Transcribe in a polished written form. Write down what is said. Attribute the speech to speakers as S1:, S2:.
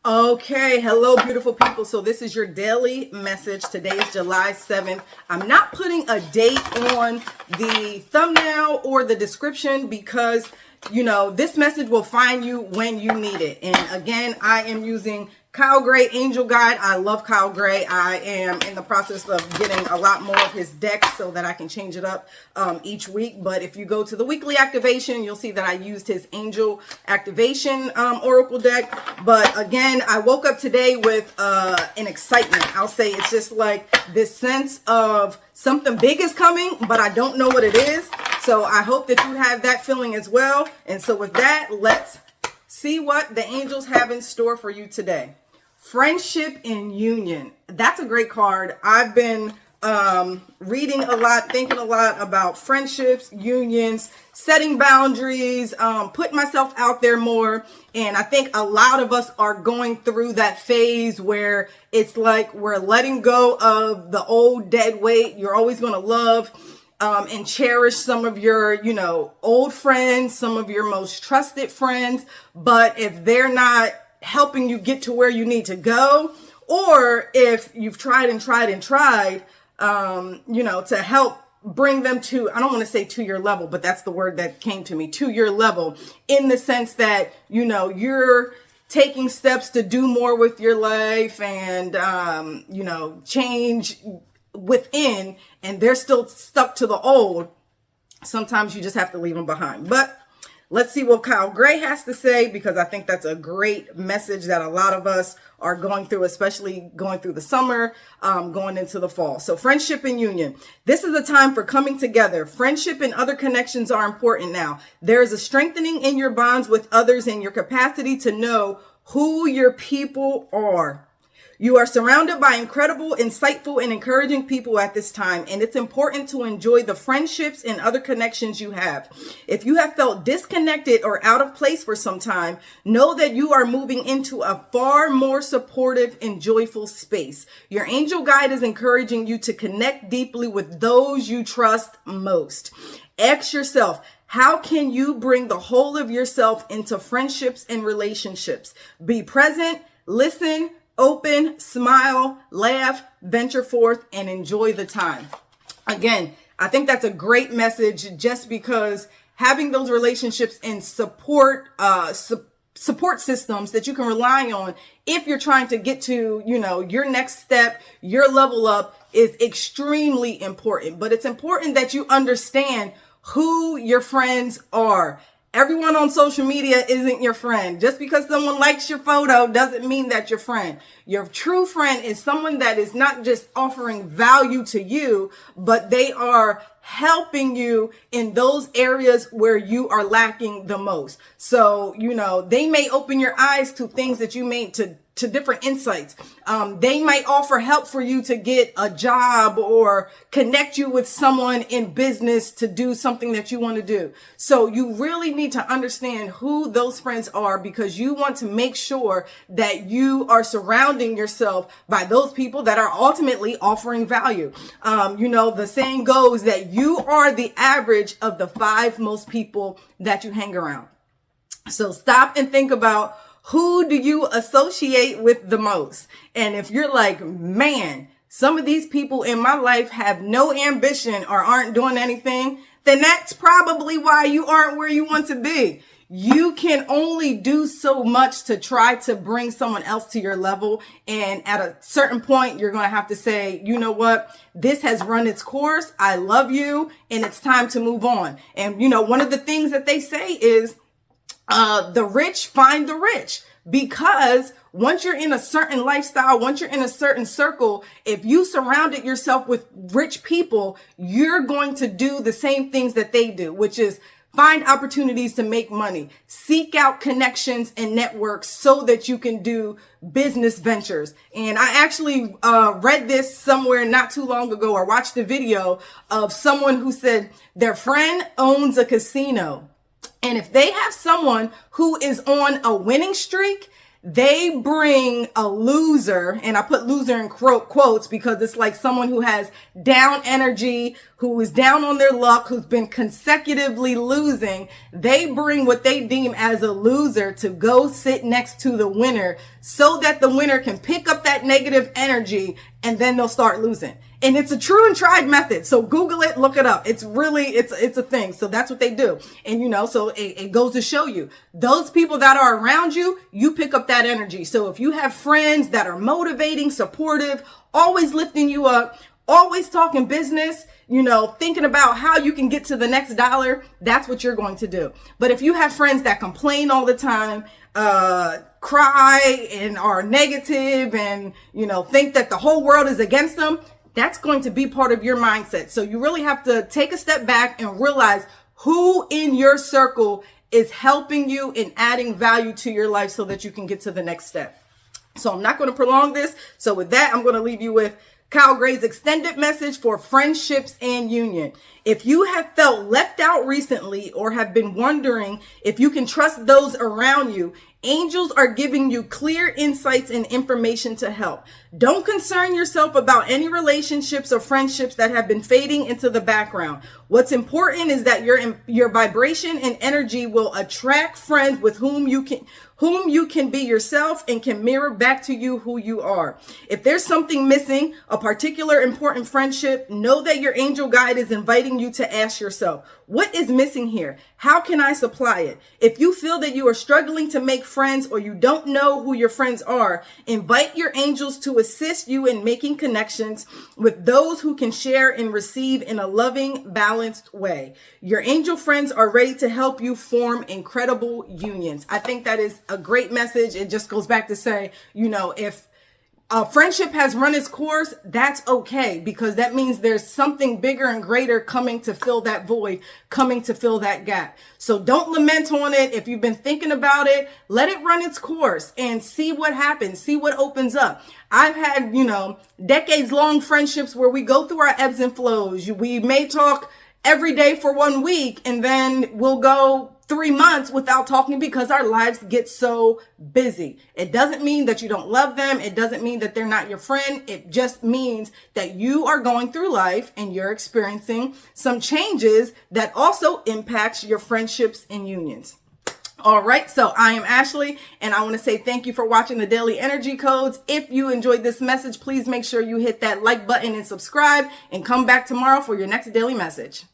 S1: Okay, hello, beautiful people. So this is your daily message. Today is July 7th. I'm not putting a date on the thumbnail or the description because, this message will find you when you need it. And again, I am using Kyle Gray Angel Guide. I love Kyle Gray. I am in the process of getting a lot more of his decks so that I can change it up each week. But if you go to the weekly activation, you'll see that I used his Angel Activation Oracle deck. But again, I woke up today with an excitement. I'll say it's just like this sense of something big is coming, but I don't know what it is. So I hope that you have that feeling as well. And so with that, let's see what the angels have in store for you today. Friendship in Union. That's a great card. I've been reading a lot, thinking a lot about friendships, unions, setting boundaries, putting myself out there more. And I think a lot of us are going through that phase where it's like we're letting go of the old dead weight. You're always going to love and cherish some of your, old friends, some of your most trusted friends. But if they're not helping you get to where you need to go, or if you've tried, to help bring them to, I don't want to say to your level, but that's the word that came to me, to your level, in the sense that, you're taking steps to do more with your life and, change within, and they're still stuck to the old. Sometimes you just have to leave them behind. But let's see what Kyle Gray has to say, because I think that's a great message that a lot of us are going through, especially going through the summer, going into the fall. So friendship and union. This is a time for coming together. Friendship and other connections are important now. There is a strengthening in your bonds with others and your capacity to know who your people are. You are surrounded by incredible, insightful, and encouraging people at this time, and it's important to enjoy the friendships and other connections you have. If you have felt disconnected or out of place for some time, know that you are moving into a far more supportive and joyful space. Your angel guide is encouraging you to connect deeply with those you trust most. Ask yourself, how can you bring the whole of yourself into friendships and relationships? Be present, listen, open, smile, laugh, venture forth, and enjoy the time. Again, I think that's a great message, just because having those relationships and support systems that you can rely on if you're trying to get to, your next step, your level up, is extremely important. But it's important that you understand who your friends are. Everyone on social media isn't your friend. Just because someone likes your photo doesn't mean that your friend. Your true friend is someone that is not just offering value to you, but they are helping you in those areas where you are lacking the most. So, they may open your eyes to things that you may to different insights. They might offer help for you to get a job or connect you with someone in business to do something that you want to do. So you really need to understand who those friends are, because you want to make sure that you are surrounding yourself by those people that are ultimately offering value. The saying goes that you are the average of the 5 most people that you hang around. So stop and think about, who do you associate with the most? And if you're like, man, some of these people in my life have no ambition or aren't doing anything, then that's probably why you aren't where you want to be. You can only do so much to try to bring someone else to your level. And at a certain point, you're going to have to say, you know what? This has run its course. I love you. And it's time to move on. And, one of the things that they say is, the rich find the rich, because once you're in a certain lifestyle, once you're in a certain circle, if you surrounded yourself with rich people, you're going to do the same things that they do, which is find opportunities to make money, seek out connections and networks so that you can do business ventures. And I actually read this somewhere not too long ago, or watched a video of someone who said their friend owns a casino. And if they have someone who is on a winning streak, they bring a loser, and I put loser in quotes because it's like someone who has down energy, who is down on their luck, who's been consecutively losing. They bring what they deem as a loser to go sit next to the winner so that the winner can pick up that negative energy, and then they'll start losing. And it's a true and tried method. So Google it, look it up. It's really, it's a thing. So that's what they do. And so it goes to show you those people that are around you, you pick up that energy. So if you have friends that are motivating, supportive, always lifting you up, always talking business, thinking about how you can get to the next dollar, that's what you're going to do. But if you have friends that complain all the time, cry and are negative and, think that the whole world is against them, that's going to be part of your mindset. So you really have to take a step back and realize who in your circle is helping you and adding value to your life so that you can get to the next step. So I'm not going to prolong this. So with that, I'm going to leave you with Kyle Gray's extended message for friendships and union. If you have felt left out recently or have been wondering if you can trust those around you, angels are giving you clear insights and information to help. Don't concern yourself about any relationships or friendships that have been fading into the background. What's important is that your vibration and energy will attract friends with whom you can be yourself and can mirror back to you who you are. If there's something missing, a particular important friendship, know that your angel guide is inviting you to ask yourself, what is missing here? How can I supply it? If you feel that you are struggling to make friends or you don't know who your friends are, invite your angels to assist you in making connections with those who can share and receive in a loving, balanced way. Your angel friends are ready to help you form incredible unions. I think that is a great message. It just goes back to say, if a friendship has run its course, that's okay, because that means there's something bigger and greater coming to fill that void, coming to fill that gap. So don't lament on it. If you've been thinking about it, let it run its course and see what happens, see what opens up. I've had, decades long friendships where we go through our ebbs and flows. We may talk every day for 1 week, and then we'll go 3 months without talking because our lives get so busy. It doesn't mean that you don't love them. It doesn't mean that they're not your friend. It just means that you are going through life and you're experiencing some changes that also impacts your friendships and unions. All right. So I am Ashley, and I want to say thank you for watching the Daily Energy Codes. If you enjoyed this message, please make sure you hit that like button and subscribe, and come back tomorrow for your next daily message.